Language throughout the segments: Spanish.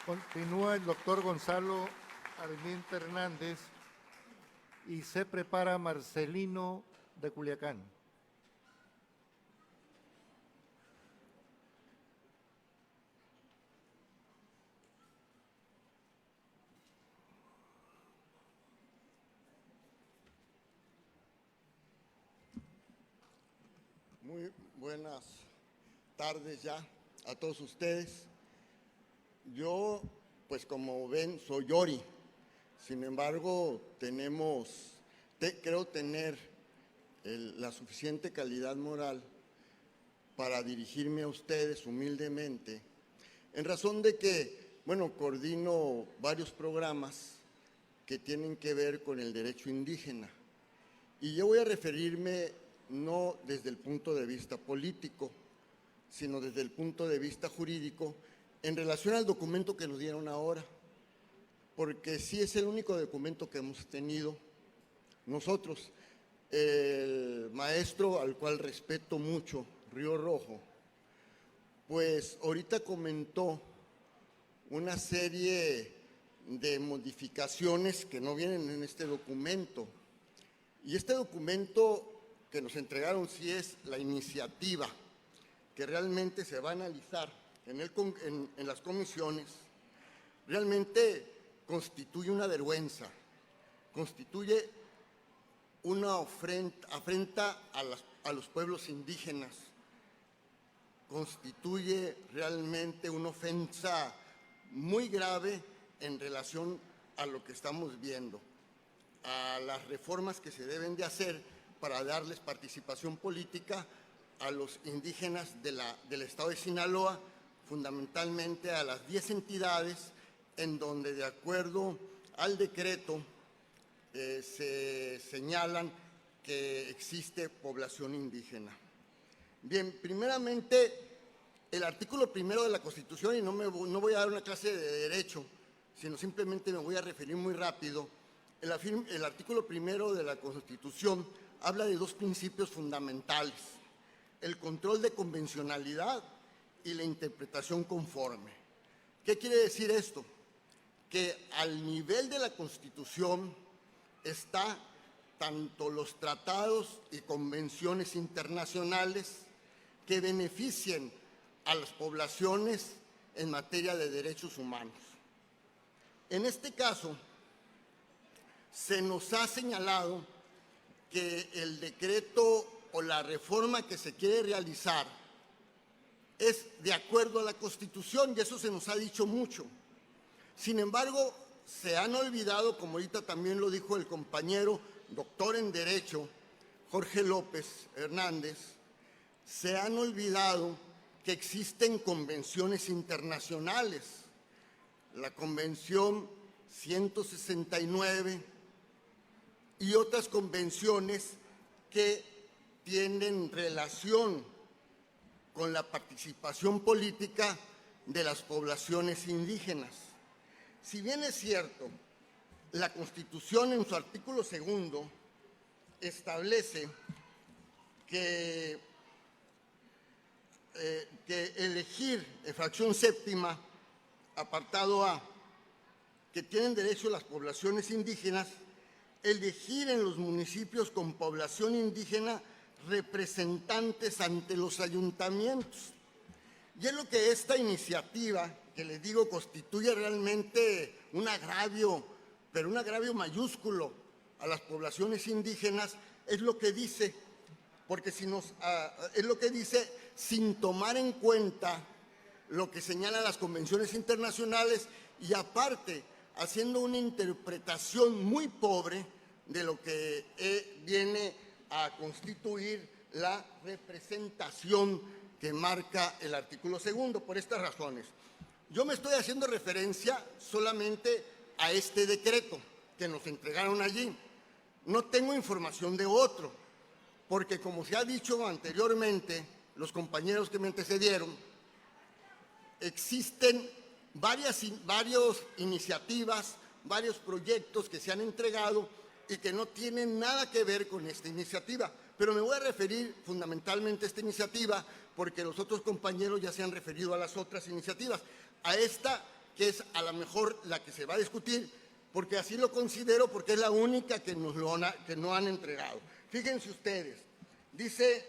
Continúa el doctor Gonzalo Armienta Hernández y se prepara Marcelino de Culiacán. Muy buenas tardes ya a todos ustedes. Yo, pues como ven, soy Yori. Sin embargo, creo tener la suficiente calidad moral para dirigirme a ustedes humildemente, en razón de que, bueno, coordino varios programas que tienen que ver con el derecho indígena. Y yo voy a referirme no desde el punto de vista político, sino desde el punto de vista jurídico, en relación al documento que nos dieron ahora, porque sí es el único documento que hemos tenido nosotros. El maestro, al cual respeto mucho, Río Rojo, pues ahorita comentó una serie de modificaciones que no vienen en este documento. Y este documento que nos entregaron sí es la iniciativa que realmente se va a analizar en las comisiones. Realmente constituye una vergüenza, constituye una afrenta a los pueblos indígenas, constituye realmente una ofensa muy grave en relación a lo que estamos viendo, a las reformas que se deben de hacer para darles participación política a los indígenas del estado de Sinaloa, fundamentalmente a las 10 entidades en donde, de acuerdo al decreto, se señalan que existe población indígena. Bien, primeramente, el artículo primero de la Constitución, y no voy a dar una clase de derecho, sino simplemente me voy a referir muy rápido. El artículo primero de la Constitución habla de dos principios fundamentales: el control de convencionalidad y la interpretación conforme. ¿Qué quiere decir esto? Que al nivel de la Constitución está tanto los tratados y convenciones internacionales que beneficien a las poblaciones en materia de derechos humanos. En este caso, se nos ha señalado que el decreto o la reforma que se quiere realizar es de acuerdo a la Constitución, y eso se nos ha dicho mucho. Sin embargo, se han olvidado, como ahorita también lo dijo el compañero doctor en Derecho, Jorge López Hernández, se han olvidado que existen convenciones internacionales. La Convención 169 y otras convenciones que tienen relación con la participación política de las poblaciones indígenas. Si bien es cierto, la Constitución en su artículo segundo establece que elegir, en fracción séptima, apartado A, que tienen derecho las poblaciones indígenas, elegir en los municipios con población indígena representantes ante los ayuntamientos. Y es lo que esta iniciativa, que les digo, constituye realmente un agravio, pero un agravio mayúsculo a las poblaciones indígenas, es lo que dice, porque es lo que dice sin tomar en cuenta lo que señalan las convenciones internacionales y aparte haciendo una interpretación muy pobre de lo que viene a constituir la representación que marca el artículo segundo. Por estas razones, yo me estoy haciendo referencia solamente a este decreto que nos entregaron allí. No tengo información de otro, porque como se ha dicho anteriormente, los compañeros que me antecedieron, existen varias iniciativas, varios proyectos que se han entregado y que no tienen nada que ver con esta iniciativa. Pero me voy a referir fundamentalmente a esta iniciativa porque los otros compañeros ya se han referido a las otras iniciativas. A esta que es a lo mejor la que se va a discutir, porque así lo considero, porque es la única que no han entregado. Fíjense ustedes, dice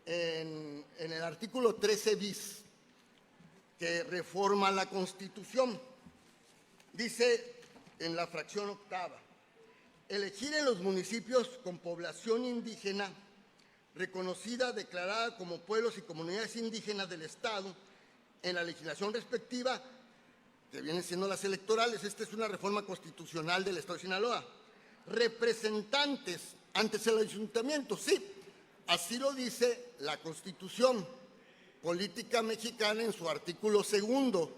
en el artículo 13 bis, que reforma la Constitución, dice en la fracción octava: elegir en los municipios con población indígena reconocida, declarada como pueblos y comunidades indígenas del Estado, en la legislación respectiva, que vienen siendo las electorales. Esta es una reforma constitucional del Estado de Sinaloa. Representantes ante el ayuntamiento, sí, así lo dice la Constitución Política Mexicana en su artículo 2,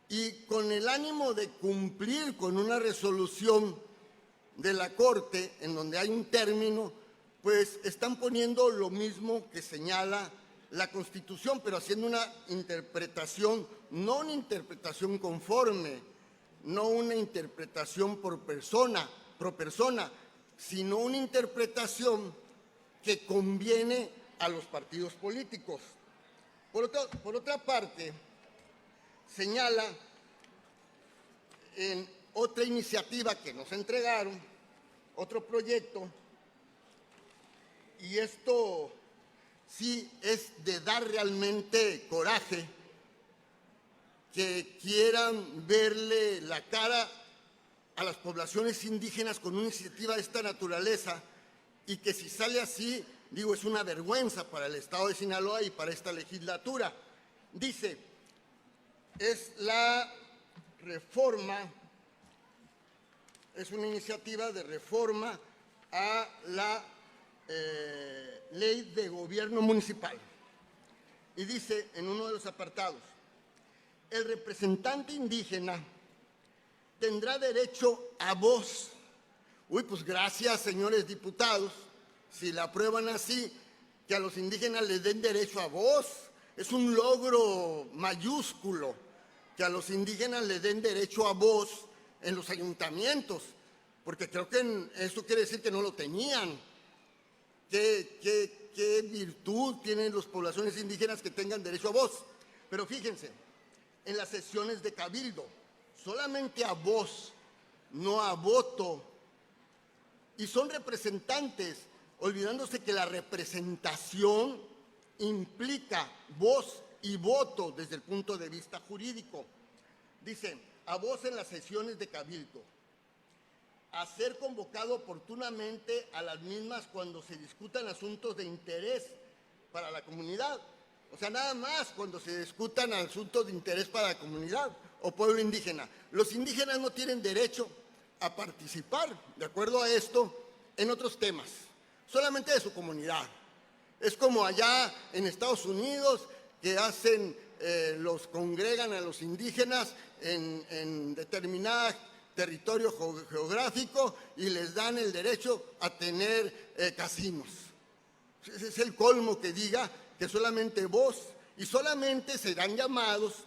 y con el ánimo de cumplir con una resolución de la Corte en donde hay un término, pues están poniendo lo mismo que señala la Constitución, pero haciendo una interpretación, no una interpretación conforme, no una interpretación pro persona, sino una interpretación que conviene a los partidos políticos. Por otra parte, señala en otra iniciativa que nos entregaron, otro proyecto, y esto sí es de dar realmente coraje, que quieran verle la cara a las poblaciones indígenas con una iniciativa de esta naturaleza, y que si sale así, digo, es una vergüenza para el Estado de Sinaloa y para esta legislatura. Dice, es la reforma, es una iniciativa de reforma a la ley de gobierno municipal. Y dice en uno de los apartados: el representante indígena tendrá derecho a voz. Uy, pues gracias, señores diputados, si la aprueban así, que a los indígenas les den derecho a voz. Es un logro mayúsculo que a los indígenas les den derecho a voz en los ayuntamientos, porque creo que eso quiere decir que no lo tenían. ¿Qué virtud tienen las poblaciones indígenas que tengan derecho a voz? Pero fíjense, en las sesiones de cabildo, solamente a voz, no a voto, y son representantes, olvidándose que la representación implica voz y voto desde el punto de vista jurídico. Dice, a voz en las sesiones de cabildo, a ser convocado oportunamente a las mismas cuando se discutan asuntos de interés para la comunidad. O sea, nada más cuando se discutan asuntos de interés para la comunidad o pueblo indígena. Los indígenas no tienen derecho a participar, de acuerdo a esto, en otros temas, solamente de su comunidad. Es como allá en Estados Unidos, que los congregan a los indígenas en determinada territorio geográfico y les dan el derecho a tener casinos. Ese es el colmo, que diga que solamente voz, y solamente serán llamados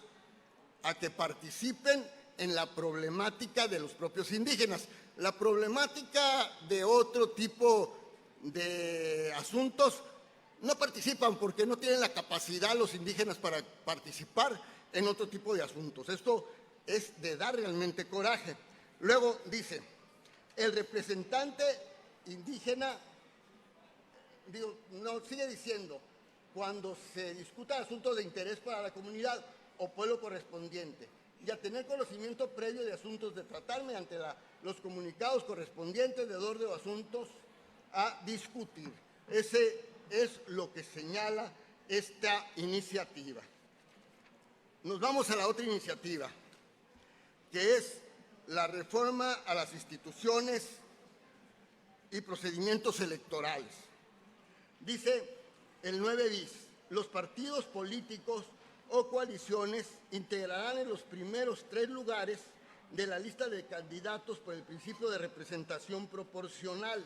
a que participen en la problemática de los propios indígenas. La problemática de otro tipo de asuntos no participan, porque no tienen la capacidad los indígenas para participar en otro tipo de asuntos. Esto es de dar realmente coraje. Luego dice, el representante indígena, sigue diciendo, cuando se discuta asuntos de interés para la comunidad o pueblo correspondiente, y a tener conocimiento previo de asuntos de tratar mediante los comunicados correspondientes de orden de asuntos a discutir. Ese es lo que señala esta iniciativa. Nos vamos a la otra iniciativa, que es la reforma a las instituciones y procedimientos electorales. Dice el 9 bis, los partidos políticos o coaliciones integrarán en los primeros 3 lugares de la lista de candidatos por el principio de representación proporcional,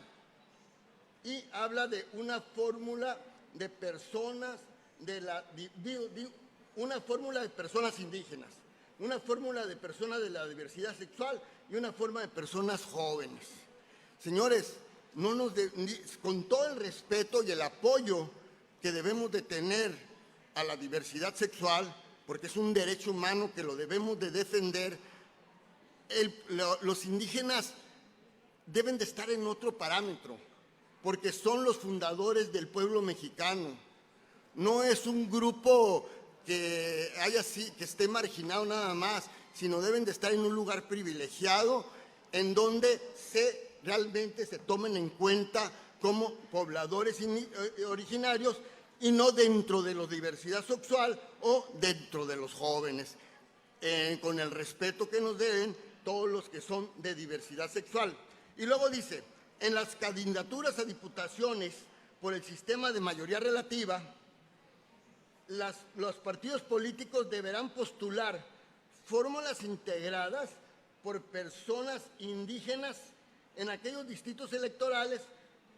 y habla de una fórmula de personas una fórmula de personas indígenas, una fórmula de personas de la diversidad sexual y una forma de personas jóvenes. Señores, con todo el respeto y el apoyo que debemos de tener a la diversidad sexual, porque es un derecho humano que lo debemos de defender. Los indígenas deben de estar en otro parámetro, porque son los fundadores del pueblo mexicano. No es un grupo que esté marginado nada más, sino deben de estar en un lugar privilegiado en donde realmente se tomen en cuenta como pobladores originarios y no dentro de la diversidad sexual o dentro de los jóvenes, con el respeto que nos deben todos los que son de diversidad sexual. Y luego dice, en las candidaturas a diputaciones por el sistema de mayoría relativa, los partidos políticos deberán postular fórmulas integradas por personas indígenas en aquellos distritos electorales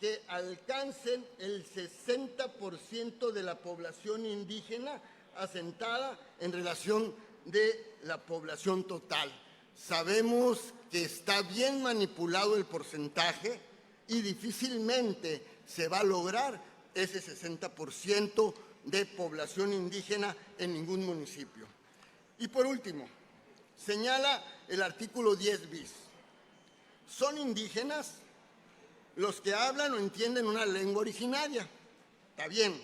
que alcancen el 60% de la población indígena asentada en relación de la población total. Sabemos que está bien manipulado el porcentaje y difícilmente se va a lograr ese 60% de población indígena en ningún municipio. Y por último, señala el artículo 10 bis. Son indígenas los que hablan o entienden una lengua originaria. Está bien.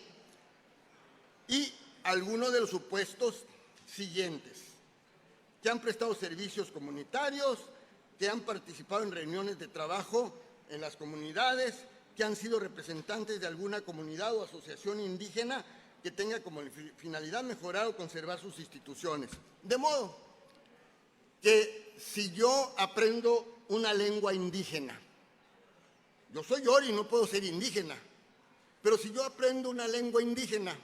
Y algunos de los supuestos siguientes: que han prestado servicios comunitarios, que han participado en reuniones de trabajo en las comunidades, que han sido representantes de alguna comunidad o asociación indígena que tenga como finalidad mejorar o conservar sus instituciones. De modo que si yo aprendo una lengua indígena, yo soy ori, no puedo ser indígena, pero si yo aprendo una lengua indígena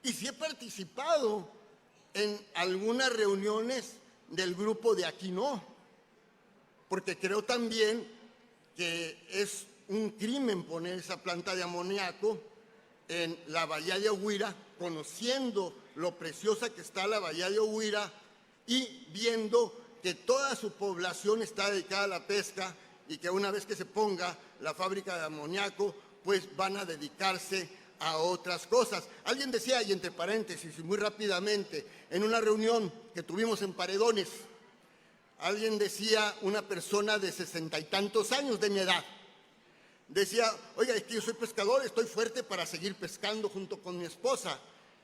y si he participado en algunas reuniones del grupo de Aquino, porque creo también que es un crimen poner esa planta de amoníaco en la bahía de Ohuira, conociendo lo preciosa que está la bahía de Ohuira y viendo que toda su población está dedicada a la pesca y que una vez que se ponga la fábrica de amoníaco, pues van a dedicarse a otras cosas. Alguien decía, y entre paréntesis, y muy rápidamente, en una reunión que tuvimos en Paredones, alguien decía, una persona de 60 y tantos años de mi edad, decía, oiga, es que yo soy pescador, estoy fuerte para seguir pescando junto con mi esposa.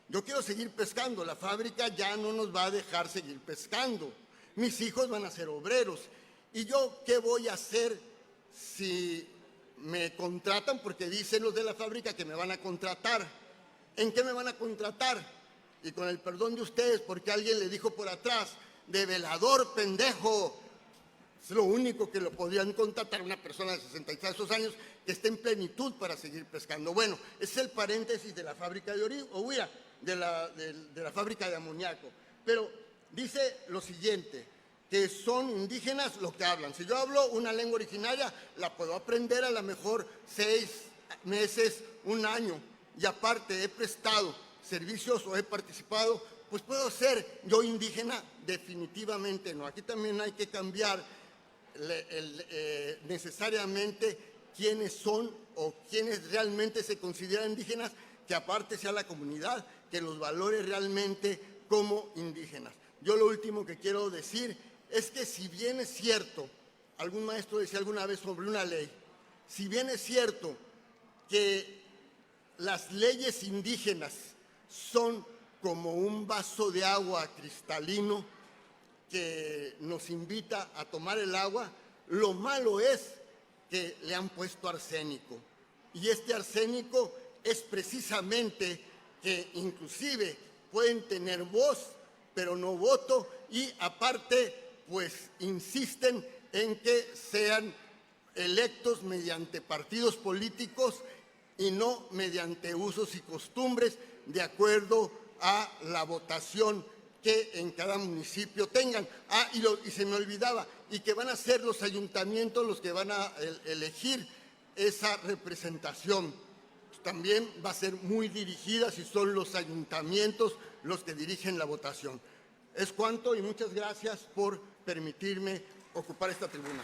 Yo quiero seguir pescando, la fábrica ya no nos va a dejar seguir pescando. Mis hijos van a ser obreros. ¿Y yo qué voy a hacer si me contratan? Porque dicen los de la fábrica que me van a contratar. ¿En qué me van a contratar? Y con el perdón de ustedes, porque alguien le dijo por atrás, de velador, pendejo. Es lo único que lo podrían contratar una persona de 63 años que esté en plenitud para seguir pescando. Bueno, ese es el paréntesis de la fábrica de Ohuira, de la fábrica de amoníaco. Pero dice lo siguiente, que son indígenas los que hablan. Si yo hablo una lengua originaria, la puedo aprender a lo mejor 6 meses, 1 año. Y aparte he prestado servicios o he participado, pues puedo ser yo indígena, definitivamente no. Aquí también hay que cambiar necesariamente quiénes son o quiénes realmente se consideran indígenas, que aparte sea la comunidad que los valore realmente como indígenas. Yo lo último que quiero decir es que si bien es cierto, algún maestro decía alguna vez sobre una ley, si bien es cierto que las leyes indígenas son como un vaso de agua cristalino que nos invita a tomar el agua, lo malo es que le han puesto arsénico. Y este arsénico es precisamente que inclusive pueden tener voz, pero no voto, y aparte, pues insisten en que sean electos mediante partidos políticos y no mediante usos y costumbres de acuerdo a la votación que en cada municipio tengan. Y se me olvidaba, y que van a ser los ayuntamientos los que van a elegir esa representación. También va a ser muy dirigida si son los ayuntamientos los que dirigen la votación. Es cuanto y muchas gracias por permitirme ocupar esta tribuna.